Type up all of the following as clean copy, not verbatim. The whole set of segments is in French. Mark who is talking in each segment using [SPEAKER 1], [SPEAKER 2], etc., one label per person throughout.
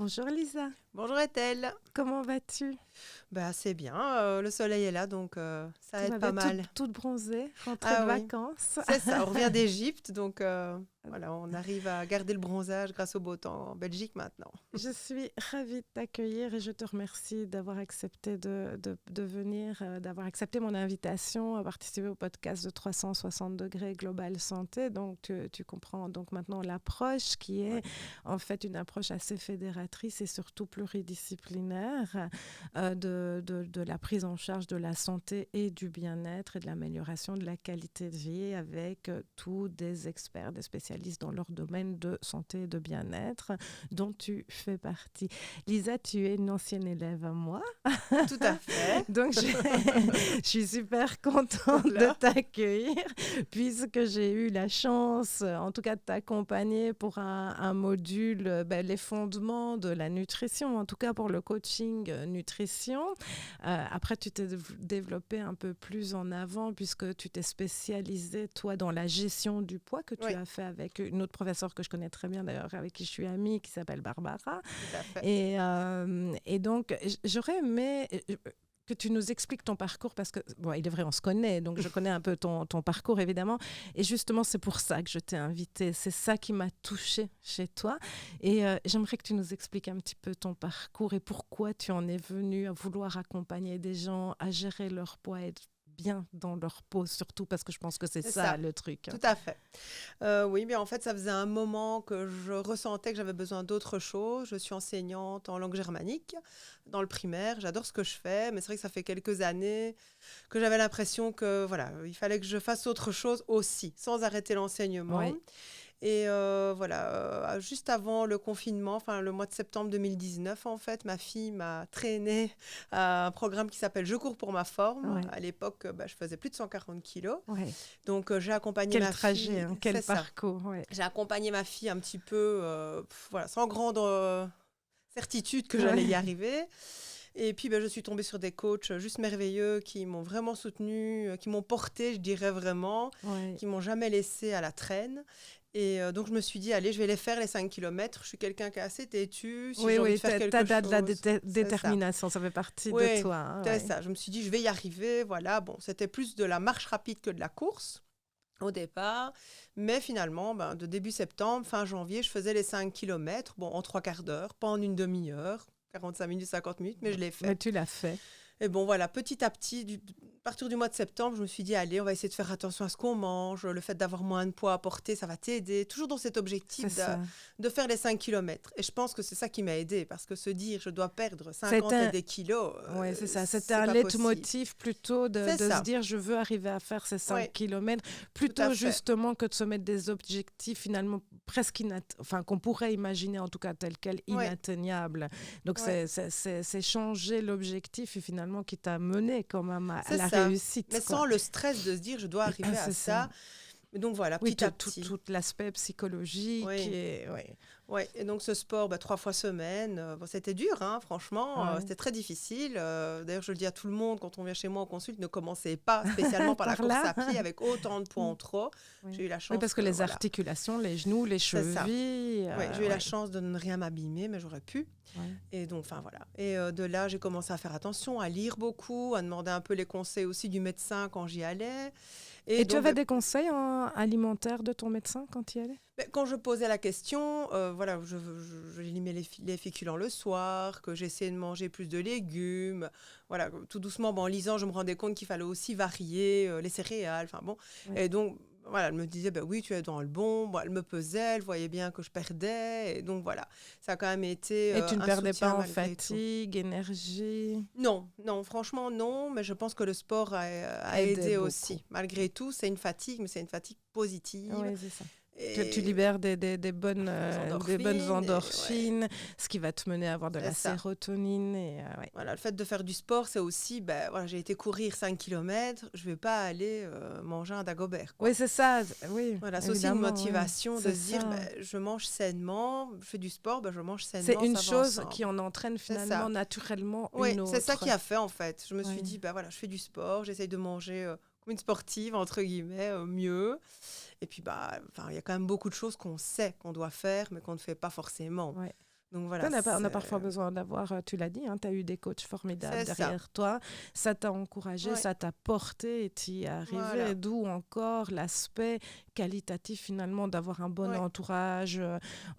[SPEAKER 1] Bonjour Lisa,
[SPEAKER 2] Bonjour Ethel.
[SPEAKER 1] comment vas-tu?
[SPEAKER 2] C'est bien, le soleil est là, donc ça
[SPEAKER 1] Tu
[SPEAKER 2] aide
[SPEAKER 1] m'avais
[SPEAKER 2] pas mal.
[SPEAKER 1] toute bronzée, rentrée de
[SPEAKER 2] Ah oui,
[SPEAKER 1] vacances.
[SPEAKER 2] c'est ça, on revient d'Égypte, donc voilà, on arrive à garder le bronzage grâce au beau temps en Belgique maintenant.
[SPEAKER 1] Je suis ravie de t'accueillir et je te remercie d'avoir accepté de venir, d'avoir accepté mon invitation à participer au podcast de 360 degrés Global Santé. Donc, tu comprends donc maintenant l'approche qui est
[SPEAKER 2] Ouais.
[SPEAKER 1] en fait une approche assez fédératrice et surtout pluridisciplinaire de la prise en charge de la santé et du bien-être et de l'amélioration de la qualité de vie avec tous des experts, des spécialistes dans leur domaine de santé et de bien-être dont tu fais partie. Lisa, tu es une ancienne élève à moi,
[SPEAKER 2] Tout à fait.
[SPEAKER 1] donc je suis super contente
[SPEAKER 2] Voilà.
[SPEAKER 1] de t'accueillir puisque j'ai eu la chance, en tout cas, de t'accompagner pour un module, les fondements de la nutrition, en tout cas pour le coaching nutrition. Après, tu t'es développé un peu plus en avant puisque tu t'es spécialisé, toi, dans la gestion du poids que tu
[SPEAKER 2] Oui,
[SPEAKER 1] as fait avec une autre professeure que je connais très bien, d'ailleurs, avec qui je suis amie, qui s'appelle Barbara.
[SPEAKER 2] tout à fait.
[SPEAKER 1] Et donc, j'aurais aimé que tu nous expliques ton parcours parce que, bon, il est vrai, on se connaît, donc je connais un peu ton parcours, évidemment. Et justement, c'est pour ça que je t'ai invitée. C'est ça qui m'a touchée chez toi. Et j'aimerais que tu nous expliques un petit peu ton parcours et pourquoi tu en es venue à vouloir accompagner des gens à gérer leur poids et être bien dans leur peau, surtout parce que je pense que c'est
[SPEAKER 2] C'est
[SPEAKER 1] ça
[SPEAKER 2] ça,
[SPEAKER 1] le truc.
[SPEAKER 2] tout à fait. Oui, mais en fait, ça faisait un moment que je ressentais que j'avais besoin d'autre chose. Je suis enseignante en langue germanique dans le primaire. J'adore ce que je fais, mais c'est vrai que ça fait quelques années que j'avais l'impression que voilà, il fallait que je fasse autre chose aussi, sans arrêter l'enseignement.
[SPEAKER 1] Oui.
[SPEAKER 2] Et voilà, juste avant le confinement, enfin le mois de septembre 2019, en fait, ma fille m'a traînée à un programme qui s'appelle Je cours pour ma forme.
[SPEAKER 1] Ouais.
[SPEAKER 2] À l'époque, je faisais plus de 140 kilos.
[SPEAKER 1] Ouais.
[SPEAKER 2] Donc, j'ai accompagné
[SPEAKER 1] Quel
[SPEAKER 2] ma
[SPEAKER 1] trajet,
[SPEAKER 2] fille,
[SPEAKER 1] hein, quel
[SPEAKER 2] c'est ça.
[SPEAKER 1] parcours. Ouais.
[SPEAKER 2] J'ai accompagné ma fille un petit peu, voilà, sans grande certitude que j'allais y
[SPEAKER 1] Ouais.
[SPEAKER 2] arriver. Et puis, je suis tombée sur des coachs juste merveilleux qui m'ont vraiment soutenue, qui m'ont portée, je dirais vraiment,
[SPEAKER 1] Ouais.
[SPEAKER 2] qui m'ont jamais laissée à la traîne. Et donc, je me suis dit, allez, je vais les faire, les 5 kilomètres. Je suis quelqu'un qui est assez têtu. Si j'ai envie de faire
[SPEAKER 1] t'as
[SPEAKER 2] quelque
[SPEAKER 1] de la
[SPEAKER 2] chose, c'est ça.
[SPEAKER 1] détermination, ça fait partie de
[SPEAKER 2] Oui,
[SPEAKER 1] toi. Hein,
[SPEAKER 2] c'est
[SPEAKER 1] ouais.
[SPEAKER 2] ça. Je me suis dit, je vais y arriver. Voilà, bon, c'était plus de la marche rapide que de la course au départ. Mais finalement, de début septembre, fin janvier, je faisais les 5 kilomètres, bon, en 3/4 d'heure, pas en une demi-heure, 45 minutes, 50 minutes, mais je l'ai
[SPEAKER 1] Mais
[SPEAKER 2] fait.
[SPEAKER 1] tu l'as fait.
[SPEAKER 2] Et bon, voilà, petit à petit, à partir du mois de septembre, je me suis dit, allez, on va essayer de faire attention à ce qu'on mange. Le fait d'avoir moins de poids à porter, ça va t'aider. Toujours dans cet
[SPEAKER 1] C'est
[SPEAKER 2] objectif
[SPEAKER 1] ça.
[SPEAKER 2] de faire les 5 kilomètres. Et je pense que c'est ça qui m'a aidée, parce que se dire, je dois perdre
[SPEAKER 1] C'est
[SPEAKER 2] 50 et
[SPEAKER 1] un,
[SPEAKER 2] des kilos,
[SPEAKER 1] ouais, c'est ça. C'était
[SPEAKER 2] c'est
[SPEAKER 1] un
[SPEAKER 2] pas possible.
[SPEAKER 1] leitmotiv plutôt
[SPEAKER 2] C'est
[SPEAKER 1] de se
[SPEAKER 2] ça,
[SPEAKER 1] dire je veux arriver à faire ces 5
[SPEAKER 2] oui,
[SPEAKER 1] kilomètres,
[SPEAKER 2] tout à
[SPEAKER 1] plutôt
[SPEAKER 2] fait.
[SPEAKER 1] justement que de se mettre des objectifs finalement presque enfin qu'on pourrait imaginer en tout cas tels quels
[SPEAKER 2] Oui,
[SPEAKER 1] inatteignables. Donc
[SPEAKER 2] oui,
[SPEAKER 1] c'est changer l'objectif et finalement qui t'a mené quand même à
[SPEAKER 2] c'est
[SPEAKER 1] la
[SPEAKER 2] ça. Mais
[SPEAKER 1] réussite, quoi.
[SPEAKER 2] sans le stress de se dire, je dois arriver à
[SPEAKER 1] C'est ça.
[SPEAKER 2] ça. Et donc voilà,
[SPEAKER 1] Oui,
[SPEAKER 2] petit à petit.
[SPEAKER 1] tout l'aspect psychologique
[SPEAKER 2] Oui.
[SPEAKER 1] et ouais.
[SPEAKER 2] Ouais, et donc ce sport, 3 fois semaine, c'était dur, hein, franchement,
[SPEAKER 1] Ouais.
[SPEAKER 2] c'était très difficile. D'ailleurs, je le dis à tout le monde, quand on vient chez moi en consulte, ne commencez pas spécialement par la
[SPEAKER 1] Par
[SPEAKER 2] course
[SPEAKER 1] là.
[SPEAKER 2] à pied avec autant de poids en trop.
[SPEAKER 1] Oui.
[SPEAKER 2] J'ai eu la
[SPEAKER 1] Oui,
[SPEAKER 2] chance
[SPEAKER 1] parce que
[SPEAKER 2] que,
[SPEAKER 1] les
[SPEAKER 2] voilà,
[SPEAKER 1] articulations, les genoux, les
[SPEAKER 2] c'est ça.
[SPEAKER 1] chevilles,
[SPEAKER 2] Ouais, j'ai eu la
[SPEAKER 1] ouais.
[SPEAKER 2] chance de ne rien m'abîmer, mais j'aurais pu.
[SPEAKER 1] Ouais.
[SPEAKER 2] Et donc, enfin voilà. Et de là, j'ai commencé à faire attention, à lire beaucoup, à demander un peu les conseils aussi du médecin quand j'y allais. Et
[SPEAKER 1] Et tu
[SPEAKER 2] donc,
[SPEAKER 1] avais des conseils alimentaires de ton médecin quand tu y allais?
[SPEAKER 2] quand je posais la question, voilà, je limais les féculents le soir, que j'essayais de manger plus de légumes. Voilà, tout doucement, en lisant, je me rendais compte qu'il fallait aussi varier les céréales. Enfin bon,
[SPEAKER 1] Oui.
[SPEAKER 2] et donc voilà, elle me disait, oui, tu es dans le bon. Bon, elle me pesait, elle voyait bien que je perdais. Et donc voilà, ça a quand même été
[SPEAKER 1] Et tu ne
[SPEAKER 2] un
[SPEAKER 1] perdais pas
[SPEAKER 2] soutien
[SPEAKER 1] en
[SPEAKER 2] malgré tout.
[SPEAKER 1] fatigue, énergie?
[SPEAKER 2] Non, non, franchement non, mais je pense que le sport a
[SPEAKER 1] Aidait
[SPEAKER 2] aidé
[SPEAKER 1] beaucoup.
[SPEAKER 2] aussi. Malgré tout, c'est une fatigue, mais c'est une fatigue positive.
[SPEAKER 1] Oui, c'est ça. Tu
[SPEAKER 2] Et
[SPEAKER 1] libères
[SPEAKER 2] les
[SPEAKER 1] des bonnes
[SPEAKER 2] endorphines, et ouais,
[SPEAKER 1] endorphines, ce qui va te mener à avoir de
[SPEAKER 2] c'est
[SPEAKER 1] la
[SPEAKER 2] ça.
[SPEAKER 1] sérotonine. Et, ouais.
[SPEAKER 2] Voilà, le fait de faire du sport, c'est aussi, voilà, j'ai été courir 5 kilomètres, je vais pas aller manger un Dagobert,
[SPEAKER 1] Oui,
[SPEAKER 2] quoi.
[SPEAKER 1] c'est ça. Oui,
[SPEAKER 2] Voilà, c'est aussi une
[SPEAKER 1] évidemment, oui.
[SPEAKER 2] motivation de
[SPEAKER 1] C'est
[SPEAKER 2] se dire,
[SPEAKER 1] ça.
[SPEAKER 2] je mange sainement, je fais du sport, je mange
[SPEAKER 1] C'est
[SPEAKER 2] sainement,
[SPEAKER 1] une
[SPEAKER 2] ça va
[SPEAKER 1] chose qui
[SPEAKER 2] ensemble.
[SPEAKER 1] en entraîne
[SPEAKER 2] C'est
[SPEAKER 1] finalement
[SPEAKER 2] ça.
[SPEAKER 1] naturellement
[SPEAKER 2] Oui,
[SPEAKER 1] une
[SPEAKER 2] c'est ça
[SPEAKER 1] autre.
[SPEAKER 2] qui a fait, en fait. Je me suis
[SPEAKER 1] Ouais.
[SPEAKER 2] dit, voilà, je fais du sport, j'essaye de manger comme une sportive, entre guillemets, mieux. Et puis, il y a quand même beaucoup de choses qu'on sait qu'on doit faire, mais qu'on ne fait pas forcément.
[SPEAKER 1] Ouais.
[SPEAKER 2] Donc voilà,
[SPEAKER 1] On a parfois besoin d'avoir, tu l'as dit, hein, tu as eu des coachs formidables
[SPEAKER 2] c'est
[SPEAKER 1] derrière toi, ça t'a encouragé,
[SPEAKER 2] ouais,
[SPEAKER 1] ça t'a porté et tu y es arrivé,
[SPEAKER 2] voilà,
[SPEAKER 1] d'où encore l'aspect qualitatif finalement d'avoir un bon
[SPEAKER 2] ouais,
[SPEAKER 1] entourage.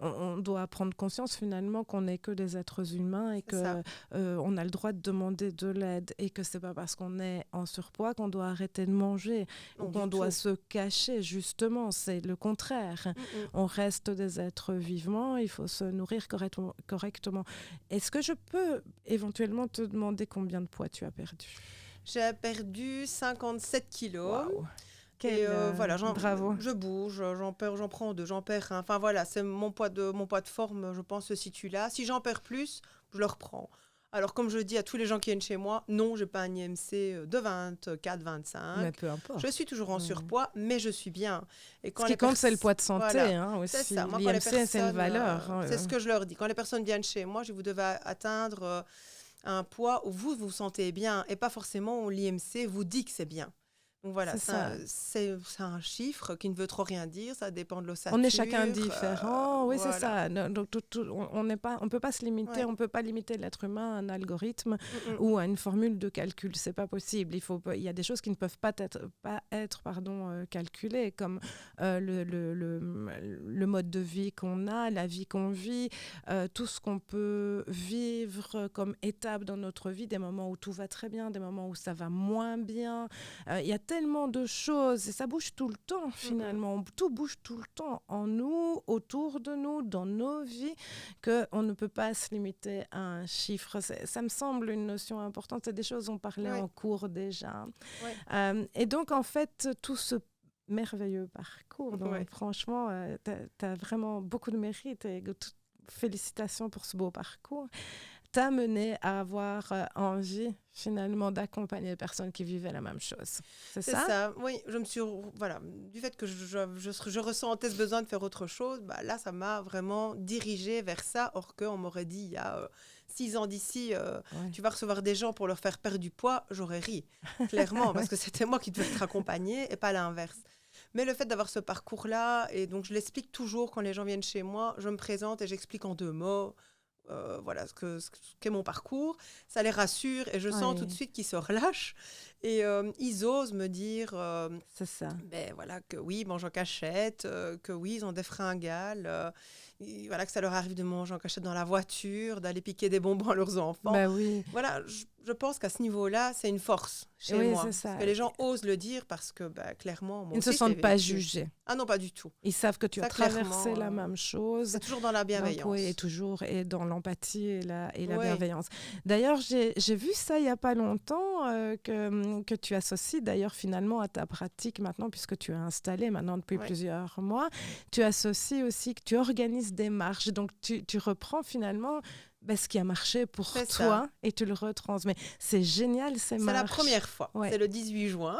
[SPEAKER 1] On doit prendre conscience finalement qu'on n'est que des êtres humains et
[SPEAKER 2] c'est ça.
[SPEAKER 1] que on a le droit de demander de l'aide et que c'est pas parce qu'on est en surpoids qu'on doit arrêter de manger ou
[SPEAKER 2] Non,
[SPEAKER 1] qu'on
[SPEAKER 2] du
[SPEAKER 1] doit
[SPEAKER 2] tout.
[SPEAKER 1] se cacher, justement, c'est le contraire.
[SPEAKER 2] Mm, mm.
[SPEAKER 1] On reste des êtres vivants, il faut se nourrir correctement. Est-ce que je peux éventuellement te demander combien de poids tu as perdu?
[SPEAKER 2] J'ai perdu 57 kilos.
[SPEAKER 1] Waouh!
[SPEAKER 2] Et
[SPEAKER 1] Quel
[SPEAKER 2] voilà,
[SPEAKER 1] bravo!
[SPEAKER 2] je bouge, j'en prends deux, j'en perds un. Enfin voilà, c'est mon poids de forme, je pense, se situe là. Si j'en perds plus, je le reprends. Alors, comme je dis à tous les gens qui viennent chez moi, non, j'ai pas un IMC de 24,
[SPEAKER 1] Mais
[SPEAKER 2] 25.
[SPEAKER 1] peu importe.
[SPEAKER 2] Je suis toujours en
[SPEAKER 1] Ouais.
[SPEAKER 2] surpoids, mais je suis bien. Et
[SPEAKER 1] Ce
[SPEAKER 2] quand
[SPEAKER 1] qui
[SPEAKER 2] les
[SPEAKER 1] compte, c'est le
[SPEAKER 2] pers-
[SPEAKER 1] poids de santé,
[SPEAKER 2] Voilà,
[SPEAKER 1] hein,
[SPEAKER 2] c'est
[SPEAKER 1] aussi.
[SPEAKER 2] ça. Moi, quand les
[SPEAKER 1] L'IMC, c'est une
[SPEAKER 2] personnes,
[SPEAKER 1] valeur.
[SPEAKER 2] c'est ce que je leur dis. Quand les personnes viennent chez moi, je dis, vous devez atteindre un poids où vous vous sentez bien et pas forcément où l'IMC vous dit que c'est bien. Donc voilà,
[SPEAKER 1] C'est ça.
[SPEAKER 2] c'est un chiffre qui ne veut trop rien dire, ça dépend de l'ossature.
[SPEAKER 1] On est chacun différent, oui, c'est
[SPEAKER 2] voilà.
[SPEAKER 1] ça. Donc, on n'est pas, on peut pas se limiter,
[SPEAKER 2] Ouais.
[SPEAKER 1] on peut pas limiter l'être humain à un algorithme
[SPEAKER 2] Mm, mm.
[SPEAKER 1] ou à une formule de calcul. C'est pas possible. Il y a des choses qui ne peuvent pas être calculées, comme le mode de vie qu'on a, la vie qu'on vit, tout ce qu'on peut vivre comme étape dans notre vie, des moments où tout va très bien, des moments où ça va moins bien. Il y a tellement de choses et ça bouge tout le temps finalement. Tout bouge tout le temps en nous, autour de nous, dans nos vies, qu'on ne peut pas se limiter à un chiffre. Ça me semble une notion importante. C'est des choses dont on parlait
[SPEAKER 2] Ouais.
[SPEAKER 1] en cours déjà.
[SPEAKER 2] Ouais.
[SPEAKER 1] Et donc en fait, tout ce merveilleux parcours, donc,
[SPEAKER 2] Ouais.
[SPEAKER 1] franchement, tu as vraiment beaucoup de mérite et félicitations pour ce beau parcours. T'a mené à avoir envie finalement d'accompagner les personnes qui vivaient la même chose. C'est
[SPEAKER 2] C'est
[SPEAKER 1] ça?
[SPEAKER 2] ça, oui, je me suis, voilà, du fait que je ressentais ce besoin de faire autre chose, bah là, ça m'a vraiment dirigée vers ça, or qu'on m'aurait dit il y a 6 ans d'ici,
[SPEAKER 1] Ouais.
[SPEAKER 2] tu vas recevoir des gens pour leur faire perdre du poids, j'aurais ri, clairement, parce que c'était moi qui devais être accompagnée et pas l'inverse. Mais le fait d'avoir ce parcours-là, et donc je l'explique toujours quand les gens viennent chez moi, je me présente et j'explique en 2 mots. Voilà ce qu'est mon parcours, ça les rassure et je sens tout de suite qu'ils se relâchent et ils osent me dire
[SPEAKER 1] C'est ça.
[SPEAKER 2] ben voilà que oui, ils mangent en cachette, que oui, ils ont des fringales, voilà que ça leur arrive de manger en cachette dans la voiture, d'aller piquer des bonbons à leurs enfants.
[SPEAKER 1] Bah oui.
[SPEAKER 2] Voilà, je pense qu'à ce niveau-là, c'est une force chez
[SPEAKER 1] Oui,
[SPEAKER 2] moi.
[SPEAKER 1] c'est ça.
[SPEAKER 2] Parce que les gens osent le dire parce que bah, clairement, moi
[SPEAKER 1] Ils ne se
[SPEAKER 2] aussi, je l'ai
[SPEAKER 1] sentent pas
[SPEAKER 2] vécu.
[SPEAKER 1] jugés.
[SPEAKER 2] Ah non, pas du tout.
[SPEAKER 1] Ils savent que tu as
[SPEAKER 2] Ça,
[SPEAKER 1] traversé
[SPEAKER 2] clairement,
[SPEAKER 1] la même chose.
[SPEAKER 2] c'est toujours dans la
[SPEAKER 1] Donc,
[SPEAKER 2] bienveillance.
[SPEAKER 1] oui, et toujours et dans l'empathie et la
[SPEAKER 2] Oui.
[SPEAKER 1] bienveillance. D'ailleurs, j'ai vu ça il n'y a pas longtemps, que tu associes d'ailleurs finalement à ta pratique maintenant, puisque tu as installé maintenant depuis
[SPEAKER 2] Ouais.
[SPEAKER 1] plusieurs mois. Tu associes aussi que tu organises des marches. Donc, tu reprends finalement ce qui a marché pour
[SPEAKER 2] C'est
[SPEAKER 1] toi
[SPEAKER 2] ça.
[SPEAKER 1] et tu le retransmets. C'est génial ces
[SPEAKER 2] C'est
[SPEAKER 1] marches.
[SPEAKER 2] la première fois.
[SPEAKER 1] Ouais.
[SPEAKER 2] C'est le 18 juin.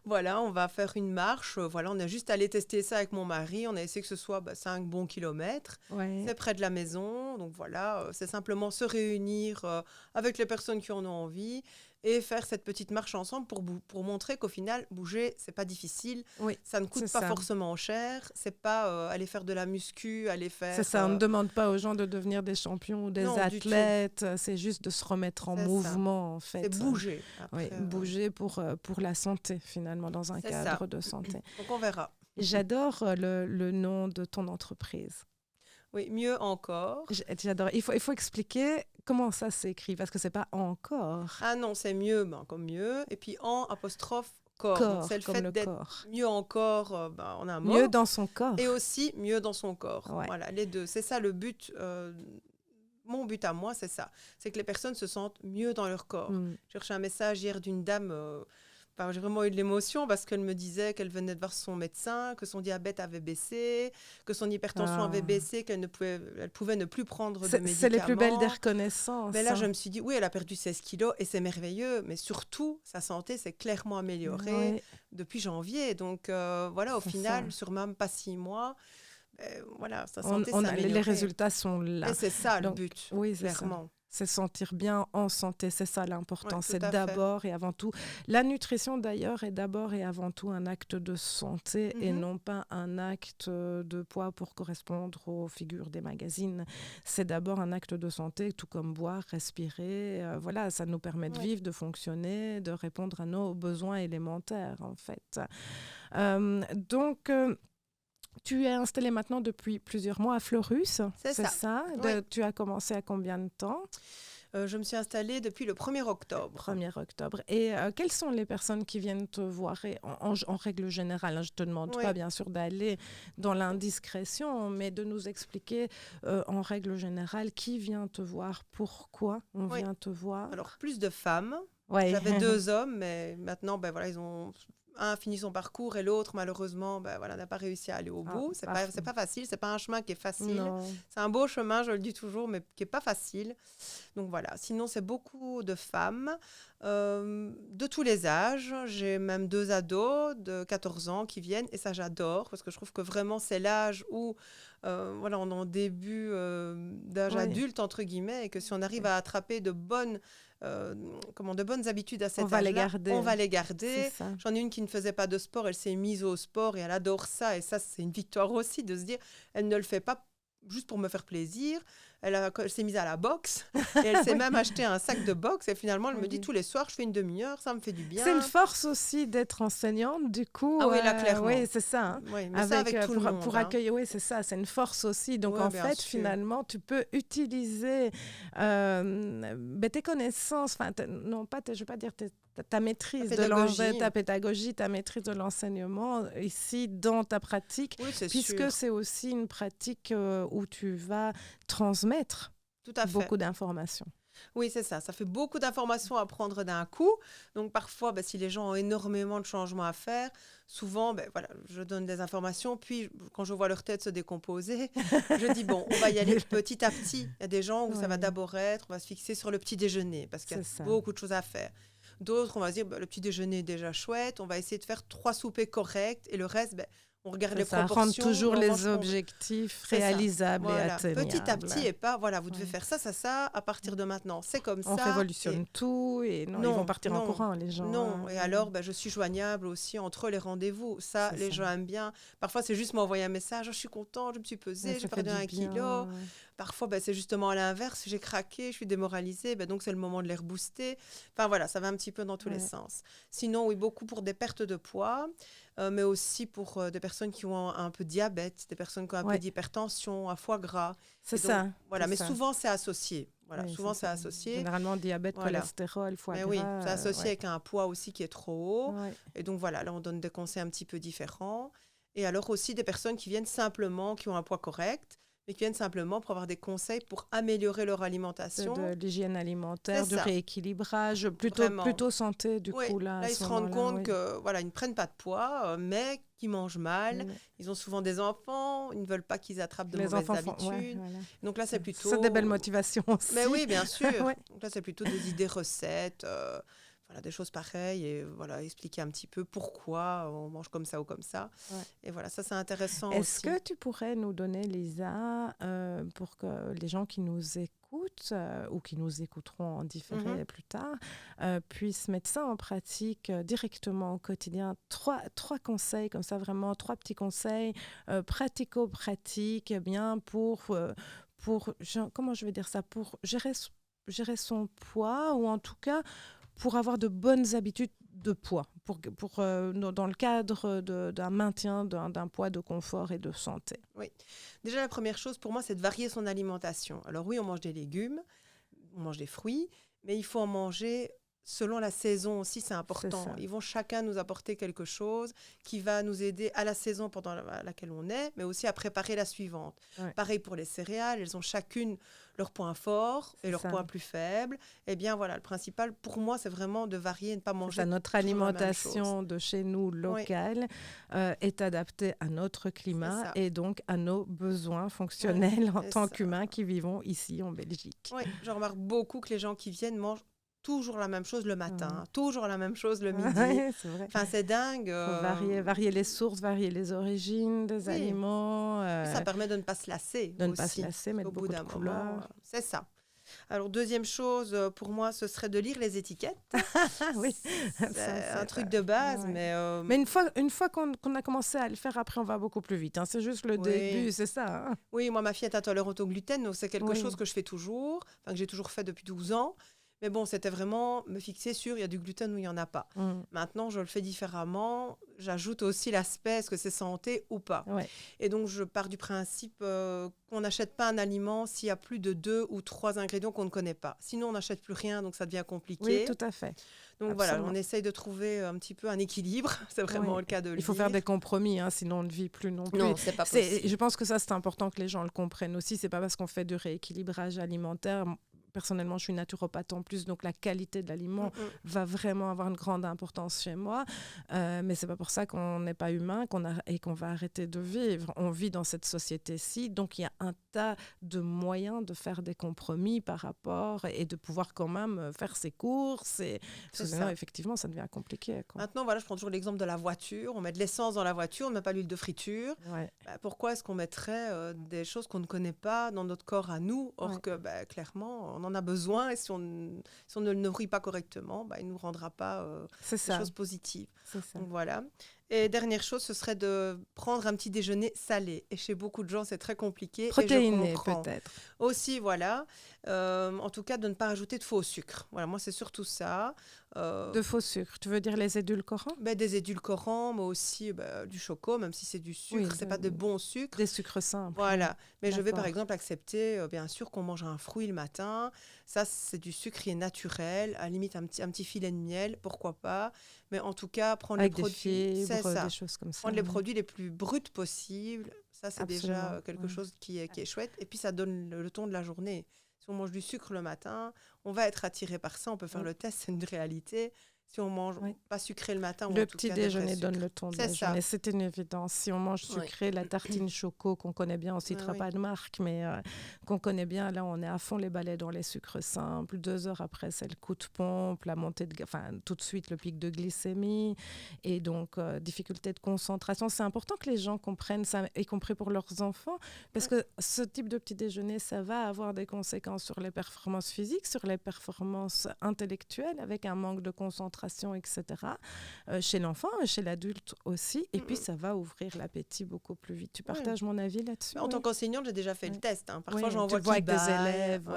[SPEAKER 2] Voilà, on va faire une marche. Voilà, on a juste allé tester ça avec mon mari. On a essayé que ce soit 5 bons kilomètres.
[SPEAKER 1] Ouais.
[SPEAKER 2] C'est près de la maison. Donc voilà, c'est simplement se réunir avec les personnes qui en ont envie et faire cette petite marche ensemble pour montrer qu'au final, bouger, c'est pas difficile.
[SPEAKER 1] Oui,
[SPEAKER 2] Ça ne coûte
[SPEAKER 1] c'est
[SPEAKER 2] pas
[SPEAKER 1] ça.
[SPEAKER 2] forcément cher. C'est pas aller faire de la muscu, aller faire...
[SPEAKER 1] C'est ça, on ne demande pas aux gens de devenir des champions ou des
[SPEAKER 2] non, du tout.
[SPEAKER 1] athlètes, c'est juste de se remettre en
[SPEAKER 2] C'est ça.
[SPEAKER 1] mouvement en fait.
[SPEAKER 2] C'est bouger.
[SPEAKER 1] Oui,
[SPEAKER 2] Après,
[SPEAKER 1] bouger pour la santé finalement, dans un
[SPEAKER 2] C'est
[SPEAKER 1] cadre
[SPEAKER 2] ça.
[SPEAKER 1] de santé.
[SPEAKER 2] Donc on verra.
[SPEAKER 1] J'adore le nom de ton entreprise.
[SPEAKER 2] Oui, mieux encore.
[SPEAKER 1] J'adore. Il faut expliquer comment ça s'écrit, parce que c'est pas encore.
[SPEAKER 2] Ah non, c'est mieux, comme mieux. Et puis en apostrophe corps. Donc,
[SPEAKER 1] Corps,
[SPEAKER 2] c'est le
[SPEAKER 1] comme
[SPEAKER 2] fait
[SPEAKER 1] le
[SPEAKER 2] d'être
[SPEAKER 1] corps.
[SPEAKER 2] mieux encore en un mot.
[SPEAKER 1] Mieux dans son corps.
[SPEAKER 2] Et aussi mieux dans son corps.
[SPEAKER 1] Ouais.
[SPEAKER 2] Voilà, les deux. C'est ça le but. Mon but à moi, c'est ça. C'est que les personnes se sentent mieux dans leur corps.
[SPEAKER 1] Mm.
[SPEAKER 2] J'ai reçu un message hier d'une dame. J'ai vraiment eu de l'émotion parce qu'elle me disait qu'elle venait de voir son médecin, que son diabète avait baissé, que son hypertension avait baissé, qu'elle pouvait ne plus prendre de médicaments.
[SPEAKER 1] C'est les plus belles des reconnaissances.
[SPEAKER 2] Mais là, je me suis dit, oui, elle a perdu 16 kilos et c'est merveilleux, mais surtout, sa santé s'est clairement améliorée
[SPEAKER 1] Oui.
[SPEAKER 2] depuis janvier. Donc, voilà, au
[SPEAKER 1] C'est
[SPEAKER 2] final,
[SPEAKER 1] ça.
[SPEAKER 2] sur même pas 6 mois, voilà, sa santé s'est
[SPEAKER 1] Les
[SPEAKER 2] améliorée.
[SPEAKER 1] résultats sont là.
[SPEAKER 2] Et c'est ça
[SPEAKER 1] Donc,
[SPEAKER 2] le but,
[SPEAKER 1] oui, c'est ça.
[SPEAKER 2] clairement.
[SPEAKER 1] C'est sentir bien en santé, c'est ça l'important.
[SPEAKER 2] Ouais, tout
[SPEAKER 1] C'est
[SPEAKER 2] à fait.
[SPEAKER 1] d'abord et avant tout. La nutrition d'ailleurs est d'abord et avant tout un acte de santé et non pas un acte de poids pour correspondre aux figures des magazines. C'est d'abord un acte de santé, tout comme boire, respirer. Voilà, ça nous permet de vivre, de fonctionner, de répondre à nos besoins élémentaires en fait. Donc, tu es installée maintenant depuis plusieurs mois à Fleurus,
[SPEAKER 2] C'est ça. Oui.
[SPEAKER 1] Tu as commencé à combien de temps?
[SPEAKER 2] Je me suis installée depuis le 1er octobre.
[SPEAKER 1] 1er octobre. Et quelles sont les personnes qui viennent te voir et en règle générale, hein, je ne te demande pas bien sûr d'aller dans l'indiscrétion, mais de nous expliquer en règle générale qui vient te voir, pourquoi on vient te voir.
[SPEAKER 2] Alors, plus de femmes.
[SPEAKER 1] Ouais.
[SPEAKER 2] J'avais 2 hommes, mais maintenant, voilà, ils ont... Un a fini son parcours et l'autre, malheureusement, voilà, n'a pas réussi à aller au bout. C'est pas facile, c'est pas un chemin qui est facile.
[SPEAKER 1] Non.
[SPEAKER 2] C'est un beau chemin, je le dis toujours, mais qui est pas facile. Donc voilà, sinon c'est beaucoup de femmes de tous les âges. J'ai même 2 ados de 14 ans qui viennent et ça j'adore parce que je trouve que vraiment c'est l'âge où voilà, on est en début d'âge adulte entre guillemets et que si on arrive à attraper de bonnes habitudes à cet âge-là, on va les garder. J'en ai une qui ne faisait pas de sport, elle s'est mise au sport et elle adore ça. Et ça, c'est une victoire aussi de se dire, elle ne le fait pas juste pour me faire plaisir. Elle s'est mise à la boxe et elle s'est même acheté un sac de boxe. Et finalement, elle me dit tous les soirs, je fais une demi-heure, ça me fait du bien.
[SPEAKER 1] C'est une force aussi d'être enseignante, du coup.
[SPEAKER 2] Ah oui, là, clairement.
[SPEAKER 1] Oui, c'est ça. Hein.
[SPEAKER 2] Oui, mais ça avec tout le monde.
[SPEAKER 1] Pour accueillir, oui, c'est ça. C'est une force aussi. Donc, en fait, finalement, tu peux utiliser tes connaissances, je ne veux pas dire ta maîtrise ta pédagogie, ta maîtrise de l'enseignement ici dans ta pratique, puisque c'est aussi une pratique où tu vas transmettre beaucoup d'informations.
[SPEAKER 2] Oui, c'est ça. Ça fait beaucoup d'informations à prendre d'un coup. Donc, parfois, si les gens ont énormément de changements à faire, souvent, voilà, je donne des informations. Puis, quand je vois leur tête se décomposer, je dis, bon, on va y aller petit à petit. Il y a des gens où ça va d'abord être, on va se fixer sur le petit déjeuner parce qu'il y a beaucoup de choses à faire. D'autres, on va se dire, le petit déjeuner est déjà chouette. On va essayer de faire 3 soupers corrects et le reste, on regarde les proportions.
[SPEAKER 1] Rendre toujours les objectifs réalisables et atteignables.
[SPEAKER 2] Petit à petit et pas, voilà, vous devez faire ça, à partir de maintenant. C'est comme ça.
[SPEAKER 1] On révolutionne tout et ils vont partir en courant, les gens.
[SPEAKER 2] Non, et alors, je suis joignable aussi entre les rendez-vous. Ça, les gens aiment bien. Parfois, c'est juste m'envoyer un message, je suis contente, je me suis pesée, j'ai perdu 1 kilo. Parfois, c'est justement à l'inverse, j'ai craqué, je suis démoralisée, donc c'est le moment de les rebooster. Enfin, voilà, ça va un petit peu dans tous les sens. Sinon, oui, beaucoup pour des pertes de poids. Mais aussi pour des personnes qui ont un peu de diabète, des personnes qui ont un peu d'hypertension, un foie gras.
[SPEAKER 1] C'est ça.
[SPEAKER 2] Voilà, mais souvent, c'est associé. Voilà, souvent, c'est associé.
[SPEAKER 1] Généralement, diabète, cholestérol, foie gras.
[SPEAKER 2] Oui, c'est associé avec un poids aussi qui est trop haut. Et donc, voilà, là, on donne des conseils un petit peu différents. Et alors aussi des personnes qui viennent simplement, qui ont un poids correct, mais qui viennent simplement pour avoir des conseils pour améliorer leur alimentation.
[SPEAKER 1] De l'hygiène alimentaire, du rééquilibrage, plutôt santé du coup.
[SPEAKER 2] Là, ils se rendent compte que voilà, ils ne prennent pas de poids, mais qu'ils mangent mal. Ils ont souvent des enfants, ils ne veulent pas qu'ils attrapent de mauvaises habitudes. Donc là, c'est plutôt...
[SPEAKER 1] C'est des belles motivations aussi.
[SPEAKER 2] Mais oui, bien sûr. Donc là, c'est plutôt des idées recettes, voilà, des choses pareilles et voilà, expliquer un petit peu pourquoi on mange comme ça ou comme ça. Et voilà, ça c'est intéressant aussi.
[SPEAKER 1] Est-ce que tu pourrais nous donner, Lisa, pour que les gens qui nous écoutent ou qui nous écouteront en différé plus tard, puissent mettre ça en pratique directement au quotidien, trois conseils comme ça, vraiment 3 petits conseils pratico-pratiques pour comment je vais dire ça, pour gérer son poids ou en tout cas pour avoir de bonnes habitudes de poids, dans le cadre d'un maintien d'un poids de confort et de santé.
[SPEAKER 2] Oui. Déjà, la première chose pour moi, c'est de varier son alimentation. Alors oui, on mange des légumes, on mange des fruits, mais il faut en manger selon la saison aussi, c'est important. Ils vont chacun nous apporter quelque chose qui va nous aider à la saison pendant laquelle on est, mais aussi à préparer la suivante. Pareil pour les céréales, elles ont chacune leurs points forts et leurs points plus faibles. Eh bien, voilà, le principal, pour moi, c'est vraiment de varier et ne pas manger
[SPEAKER 1] notre alimentation de chez nous, locale, est adaptée à notre climat et donc à nos besoins fonctionnels en tant qu'humains qui vivons ici en Belgique.
[SPEAKER 2] Oui, je remarque beaucoup que les gens qui viennent mangent toujours la même chose le matin, toujours la même chose le midi.
[SPEAKER 1] C'est vrai.
[SPEAKER 2] Enfin, c'est dingue.
[SPEAKER 1] Faut varier les sources, varier les origines des aliments.
[SPEAKER 2] Ça permet de ne pas se lasser.
[SPEAKER 1] De ne pas se lasser, mettre beaucoup de couleurs.
[SPEAKER 2] C'est ça. Alors, deuxième chose, pour moi, ce serait de lire les étiquettes.
[SPEAKER 1] Ah oui,
[SPEAKER 2] C'est un truc de base,
[SPEAKER 1] ouais.
[SPEAKER 2] mais
[SPEAKER 1] Mais une fois qu'on a commencé à le faire, après, on va beaucoup plus vite, hein. C'est juste le
[SPEAKER 2] oui.
[SPEAKER 1] début, c'est ça, hein.
[SPEAKER 2] Oui, moi, ma fille est intolérante au gluten, donc c'est quelque chose
[SPEAKER 1] Oui.
[SPEAKER 2] que je fais toujours, enfin que j'ai toujours fait depuis 12 ans. Mais bon, c'était vraiment me fixer sur il y a du gluten ou il n'y en a pas.
[SPEAKER 1] Mm.
[SPEAKER 2] Maintenant, je le fais différemment. J'ajoute aussi l'aspect est-ce que c'est santé ou pas.
[SPEAKER 1] Ouais.
[SPEAKER 2] Et donc, je pars du principe qu'on n'achète pas un aliment s'il y a plus de 2 ou 3 ingrédients qu'on ne connaît pas. Sinon, on n'achète plus rien, donc ça devient
[SPEAKER 1] Oui,
[SPEAKER 2] compliqué.
[SPEAKER 1] tout à fait.
[SPEAKER 2] Donc voilà, on
[SPEAKER 1] Absolument.
[SPEAKER 2] essaye de trouver un petit peu un équilibre. C'est vraiment
[SPEAKER 1] Oui.
[SPEAKER 2] le cas de le
[SPEAKER 1] Il faut faire
[SPEAKER 2] dire.
[SPEAKER 1] des compromis, hein, sinon on ne vit plus non plus.
[SPEAKER 2] Non, c'est pas possible.
[SPEAKER 1] Je pense que ça, c'est important que les gens le comprennent aussi. C'est pas parce qu'on fait du rééquilibrage alimentaire. Personnellement, je suis naturopathe en plus, donc la qualité de l'aliment va vraiment avoir une grande importance chez moi. Mais c'est pas pour ça qu'on n'est pas humain et qu'on va arrêter de vivre. On vit dans cette société-ci, donc il y a un tas de moyens de faire des compromis par rapport et de pouvoir quand même faire ses courses. Parce que sinon, effectivement, ça devient compliqué, quoi.
[SPEAKER 2] Maintenant, voilà, je prends toujours l'exemple de la voiture. On met de l'essence dans la voiture, on ne met pas l'huile de friture.
[SPEAKER 1] Ouais.
[SPEAKER 2] Pourquoi est-ce qu'on mettrait des choses qu'on ne connaît pas dans notre corps à nous, or que clairement, on en a besoin et si on ne le nourrit pas correctement, il ne nous rendra pas des choses positives.
[SPEAKER 1] C'est ça.
[SPEAKER 2] Donc voilà. Et dernière chose, ce serait de prendre un petit déjeuner salé. Et chez beaucoup de gens, c'est très compliqué.
[SPEAKER 1] Protéiné,
[SPEAKER 2] et je comprends.
[SPEAKER 1] peut-être.
[SPEAKER 2] Aussi, voilà. En tout cas, de ne pas rajouter de faux sucre. Voilà, moi, c'est surtout ça.
[SPEAKER 1] De faux sucre. Tu veux dire les édulcorants?
[SPEAKER 2] Des édulcorants, mais aussi du choco, même si c'est du sucre, c'est pas de bon sucre.
[SPEAKER 1] Des sucres simples.
[SPEAKER 2] Voilà. Mais je vais par exemple accepter, bien sûr, qu'on mange un fruit le matin. Ça, c'est du sucre qui est naturel. À la limite, un petit filet de miel, pourquoi pas. Mais en tout cas, prendre
[SPEAKER 1] avec
[SPEAKER 2] les produits,
[SPEAKER 1] des fibres, des choses comme ça.
[SPEAKER 2] Prendre les produits les plus bruts possibles. Ça, c'est déjà quelque chose qui est chouette. Et puis, ça donne le ton de la journée. Si on mange du sucre le matin, on va être attiré par ça. On peut faire le test, c'est une réalité. Si on mange pas sucré le matin,
[SPEAKER 1] le petit déjeuner donne le ton de la journée. C'est une évidence. Si on mange sucré, la tartine choco qu'on connaît bien, on ne citera pas de marque, mais qu'on connaît bien, là on est à fond les balais dans les sucres simples. 2 heures après, c'est le coup de pompe, la montée tout de suite le pic de glycémie et donc difficulté de concentration. C'est important que les gens comprennent ça, y compris pour leurs enfants, parce que ce type de petit déjeuner, ça va avoir des conséquences sur les performances physiques, sur les performances intellectuelles, avec un manque de concentration, etc. Chez l'enfant, chez l'adulte aussi. Et puis, ça va ouvrir l'appétit beaucoup plus vite. Tu partages mon avis là-dessus?
[SPEAKER 2] En tant qu'enseignante, j'ai déjà fait le test. Hein. Parfois, j'en vois
[SPEAKER 1] avec des élèves.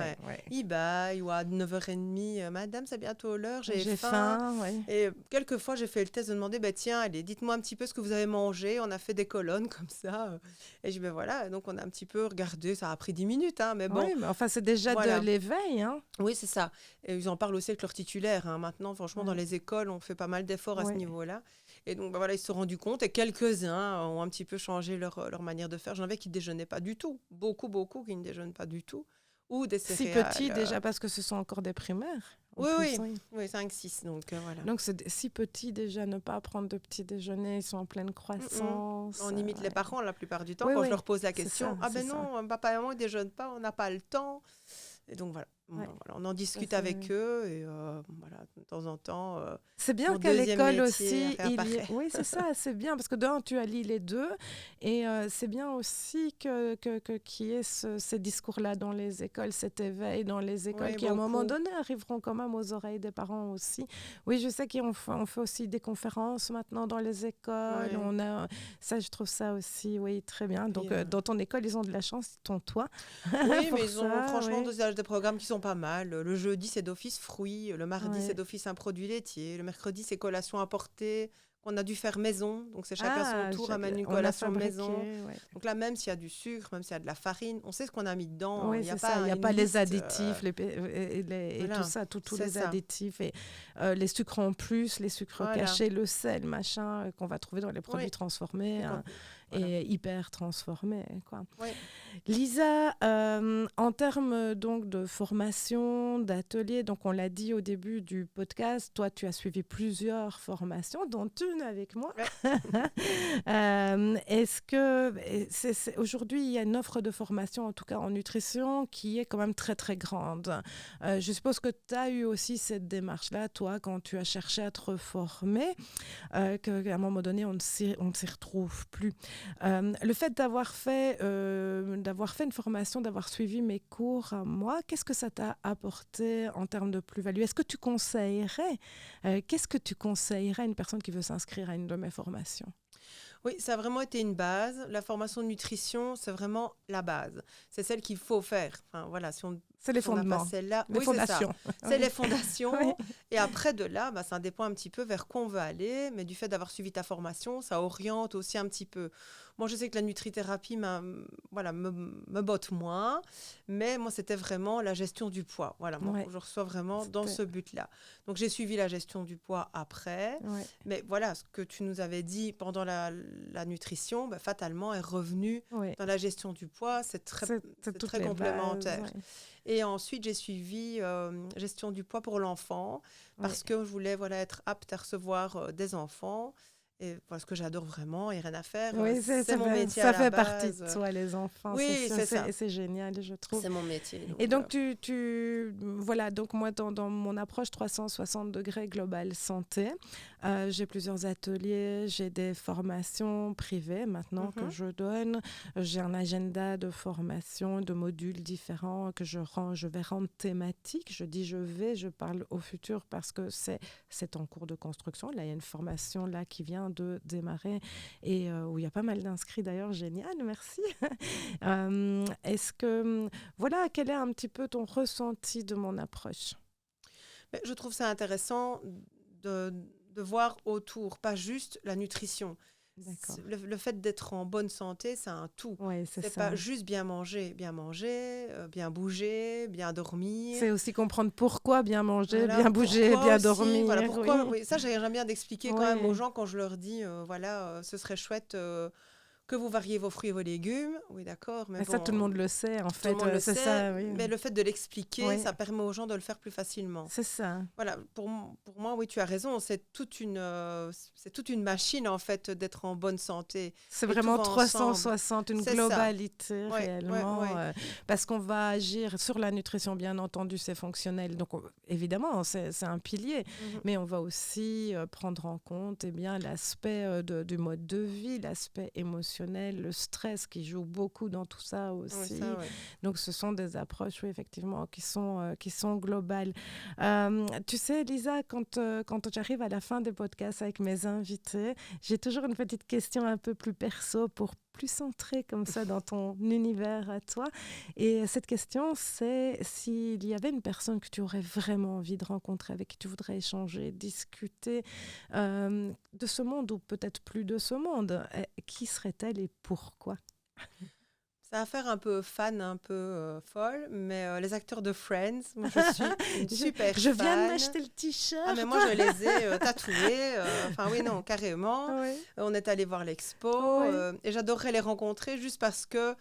[SPEAKER 2] Ils baillent ou à 9h30. Madame, c'est bientôt l'heure, j'ai
[SPEAKER 1] faim.
[SPEAKER 2] Et quelquefois, j'ai fait le test de demander, tiens, allez, dites-moi un petit peu ce que vous avez mangé. On a fait des colonnes comme ça. Et je vais, voilà. Donc, on a un petit peu regardé. Ça a pris 10 minutes. Hein, mais bon.
[SPEAKER 1] Oui, mais enfin, c'est déjà de l'éveil. Hein.
[SPEAKER 2] Oui, c'est ça. Et ils en parlent aussi avec leur titulaire. Hein. Maintenant, franchement, dans les écoles, on fait pas mal d'efforts à ce niveau-là. Et donc, voilà, ils se sont rendus compte. Et quelques-uns ont un petit peu changé leur manière de faire. J'en avais qui ne déjeunaient pas du tout. Beaucoup qui ne déjeunent pas du tout. Ou des céréales.
[SPEAKER 1] Si petits déjà, parce que ce sont encore des primaires.
[SPEAKER 2] Oui, 5-6. Donc, voilà.
[SPEAKER 1] Donc, c'est si petits déjà, ne pas prendre de petit déjeuner. Ils sont en pleine croissance.
[SPEAKER 2] On imite les parents la plupart du temps quand je leur pose la question. Non, papa et maman, ils ne déjeunent pas, on n'a pas le temps. Et donc, voilà. On en discute avec eux et de temps en temps.
[SPEAKER 1] C'est bien qu'à l'école aussi, oui, c'est ça, c'est bien parce que d'un, tu allies les deux et c'est bien aussi qu'il y ait ces discours-là dans les écoles, cet éveil dans les écoles qui, à un moment donné, arriveront quand même aux oreilles des parents aussi. Oui, je sais qu'on fait aussi des conférences maintenant dans les écoles. Ça, je trouve ça aussi, très bien. Donc, dans ton école, ils ont de la chance, toi.
[SPEAKER 2] Oui, mais ils ont franchement des programmes qui sont pas mal. Le jeudi, c'est d'office fruits. Le mardi, c'est d'office un produit laitier. Le mercredi, c'est collation apportée qu'on a dû faire maison. Donc, c'est chacun son tour, amène une collation maison. Donc là, même s'il y a du sucre, même s'il y a de la farine, on sait ce qu'on a mis dedans.
[SPEAKER 1] Oui, il n'y a pas les additifs et tout ça, tous les additifs. Et les sucres en plus, les sucres cachés, le sel, machin, qu'on va trouver dans les produits transformés. Et hyper transformé, quoi. Lisa, en termes donc de formation, d'atelier, donc on l'a dit au début du podcast, toi tu as suivi plusieurs formations, dont une avec moi. Est-ce que aujourd'hui il y a une offre de formation, en tout cas en nutrition, qui est quand même très très grande. Je suppose que tu as eu aussi cette démarche-là, toi, quand tu as cherché à te reformer, qu'à un moment donné on ne s'y retrouve plus. Le fait d'avoir fait d'avoir fait une formation, d'avoir suivi mes cours, moi, qu'est-ce que ça t'a apporté en termes de plus-value? Est-ce que tu conseillerais, qu'est-ce que tu conseillerais à une personne qui veut s'inscrire à une de mes formations?
[SPEAKER 2] Oui, ça a vraiment été une base. La formation de nutrition, c'est vraiment la base. C'est celle qu'il faut faire. Enfin, voilà,
[SPEAKER 1] C'est les
[SPEAKER 2] si on n'a pas
[SPEAKER 1] fondements,
[SPEAKER 2] celle-là,
[SPEAKER 1] les
[SPEAKER 2] oui, c'est ça.
[SPEAKER 1] fondations.
[SPEAKER 2] C'est
[SPEAKER 1] Oui.
[SPEAKER 2] les fondations.
[SPEAKER 1] Oui.
[SPEAKER 2] Et après de là, ça dépend un petit peu vers quoi on veut aller. Mais du fait d'avoir suivi ta formation, ça oriente aussi un petit peu. Moi, je sais que la nutrithérapie me botte moins. Mais moi, c'était vraiment la gestion du poids. Voilà, moi,
[SPEAKER 1] Ouais.
[SPEAKER 2] je reçois vraiment dans ce but-là. Donc, j'ai suivi la gestion du poids après.
[SPEAKER 1] Ouais.
[SPEAKER 2] Mais voilà, ce que tu nous avais dit pendant la nutrition, fatalement, est revenu
[SPEAKER 1] Ouais.
[SPEAKER 2] dans la gestion du poids. C'est très
[SPEAKER 1] toutes
[SPEAKER 2] très
[SPEAKER 1] les
[SPEAKER 2] complémentaire.
[SPEAKER 1] bases, ouais.
[SPEAKER 2] Et ensuite, j'ai suivi gestion du poids pour l'enfant parce que je voulais être apte à recevoir des enfants. Et parce que j'adore vraiment, il n'y a rien à faire.
[SPEAKER 1] Oui,
[SPEAKER 2] C'est mon métier
[SPEAKER 1] ça
[SPEAKER 2] à la
[SPEAKER 1] fait
[SPEAKER 2] base.
[SPEAKER 1] partie de toi, les enfants.
[SPEAKER 2] Oui, c'est ça.
[SPEAKER 1] Et c'est génial, je trouve.
[SPEAKER 2] C'est mon métier.
[SPEAKER 1] Et donc, voilà, donc moi, dans mon approche 360 degrés globale santé, j'ai plusieurs ateliers, j'ai des formations privées maintenant que je donne. J'ai un agenda de formation, de modules différents que je vais rendre thématiques. Je parle au futur parce que c'est en cours de construction. Là, il y a une formation là qui vient de démarrer et où il y a pas mal d'inscrits d'ailleurs. Génial, merci. Est-ce que, voilà, quel est un petit peu ton ressenti de mon approche?
[SPEAKER 2] Je trouve ça intéressant de voir autour, pas juste la nutrition. Le fait d'être en bonne santé, c'est un tout.
[SPEAKER 1] Ouais, c'est
[SPEAKER 2] pas juste bien manger, bien bouger, bien dormir.
[SPEAKER 1] C'est aussi comprendre pourquoi bien manger,
[SPEAKER 2] voilà,
[SPEAKER 1] bien bouger, bien
[SPEAKER 2] aussi,
[SPEAKER 1] dormir.
[SPEAKER 2] Voilà, pourquoi,
[SPEAKER 1] oui.
[SPEAKER 2] Oui, ça, j'aime bien d'expliquer quand même aux gens quand je leur dis, ce serait chouette que vous variez vos fruits et vos légumes. Oui, d'accord. Mais
[SPEAKER 1] ça, tout le monde le sait, en fait.
[SPEAKER 2] Tout le monde le sait,
[SPEAKER 1] ça, oui.
[SPEAKER 2] mais le fait de l'expliquer, ça permet aux gens de le faire plus facilement.
[SPEAKER 1] C'est ça.
[SPEAKER 2] Voilà, pour moi, oui, tu as raison. C'est toute une machine, en fait, d'être en bonne santé.
[SPEAKER 1] C'est vraiment 360, une globalité,
[SPEAKER 2] ça.
[SPEAKER 1] réellement. Parce qu'on va agir sur la nutrition, bien entendu, c'est fonctionnel. Donc, évidemment, c'est un pilier. Mais on va aussi prendre en compte l'aspect du mode de vie, l'aspect émotionnel, le stress qui joue beaucoup dans tout ça aussi. Donc, ce sont des approches, oui, effectivement, qui sont globales. Tu sais, Lisa, quand j'arrive à la fin des podcasts avec mes invités, j'ai toujours une petite question un peu plus perso pour plus centrer comme ça dans ton univers à toi. Et cette question, c'est s'il y avait une personne que tu aurais vraiment envie de rencontrer, avec qui tu voudrais échanger, discuter de ce monde ou peut-être plus de ce monde, qui serait-elle et pourquoi?
[SPEAKER 2] Ça va faire un peu fan, un peu folle, mais les acteurs de Friends, moi je suis une super fan.
[SPEAKER 1] Je viens de m'acheter le t-shirt.
[SPEAKER 2] Ah, mais moi je les ai tatoués. Enfin oui, non, carrément.
[SPEAKER 1] Oui.
[SPEAKER 2] On est allé voir l'expo et j'adorerais les rencontrer juste parce que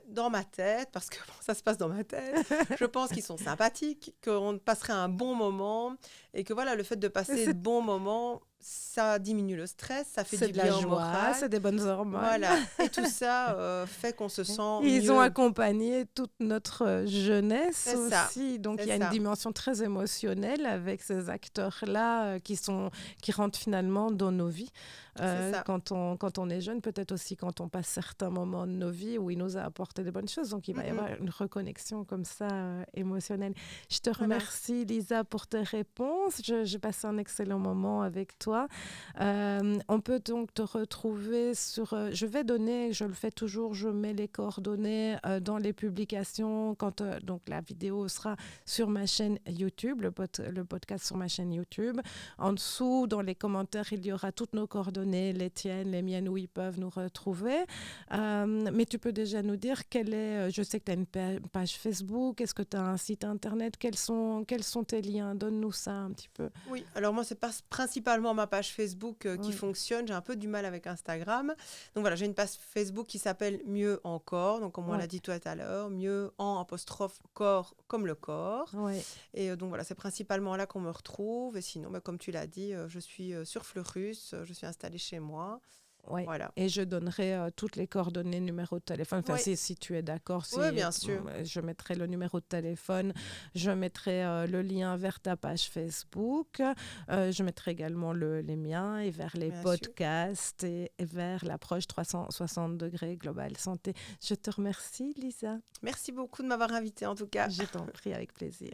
[SPEAKER 2] dans ma tête, parce que ça se passe dans ma tête, je pense qu'ils sont sympathiques, qu'on passerait un bon moment et que voilà, le fait de passer de bons moments, ça diminue le stress, ça fait du bien au moral.
[SPEAKER 1] C'est des bonnes hormones.
[SPEAKER 2] Voilà. Et tout ça fait qu'on se sent
[SPEAKER 1] Ils
[SPEAKER 2] mieux.
[SPEAKER 1] ont accompagné toute notre jeunesse
[SPEAKER 2] C'est
[SPEAKER 1] aussi.
[SPEAKER 2] Ça.
[SPEAKER 1] Donc, il y a une dimension très émotionnelle avec ces acteurs-là qui rentrent finalement dans nos vies. Quand on est jeune, peut-être aussi quand on passe certains moments de nos vies où il nous a apporté des bonnes choses. Donc, il va y avoir une reconnexion comme ça émotionnelle. Je te remercie, Lisa, pour tes réponses. J'ai passé un excellent moment avec toi. On peut donc te retrouver sur... je le fais toujours, je mets les coordonnées dans les publications quand donc la vidéo sera sur ma chaîne YouTube, le podcast sur ma chaîne YouTube. En dessous, dans les commentaires, il y aura toutes nos coordonnées, les tiennes, les miennes, où ils peuvent nous retrouver. Mais tu peux déjà nous dire je sais que tu as une page Facebook, est-ce que tu as un site internet, quels sont tes liens? Donne-nous ça un petit peu.
[SPEAKER 2] Oui, alors moi, c'est principalement ma page Facebook qui fonctionne. J'ai un peu du mal avec Instagram. Donc voilà, j'ai une page Facebook qui s'appelle Mieux encore. Donc comme on l'a dit tout à l'heure, mieux en apostrophe corps comme le corps. Et donc voilà, c'est principalement là qu'on me retrouve. Et sinon, comme tu l'as dit, je suis sur Fleurus, je suis installée chez moi.
[SPEAKER 1] Ouais.
[SPEAKER 2] Voilà.
[SPEAKER 1] Et je donnerai toutes les coordonnées, numéro de téléphone. Enfin,
[SPEAKER 2] Oui.
[SPEAKER 1] si tu es d'accord,
[SPEAKER 2] Oui, bien sûr.
[SPEAKER 1] Je mettrai le numéro de téléphone, je mettrai le lien vers ta page Facebook, je mettrai également les miens et vers les
[SPEAKER 2] Bien sûr.
[SPEAKER 1] podcasts et vers l'approche 360 degrés Global Santé. Je te remercie, Lisa.
[SPEAKER 2] Merci beaucoup de m'avoir invitée en tout cas.
[SPEAKER 1] Je t'en prie, avec plaisir.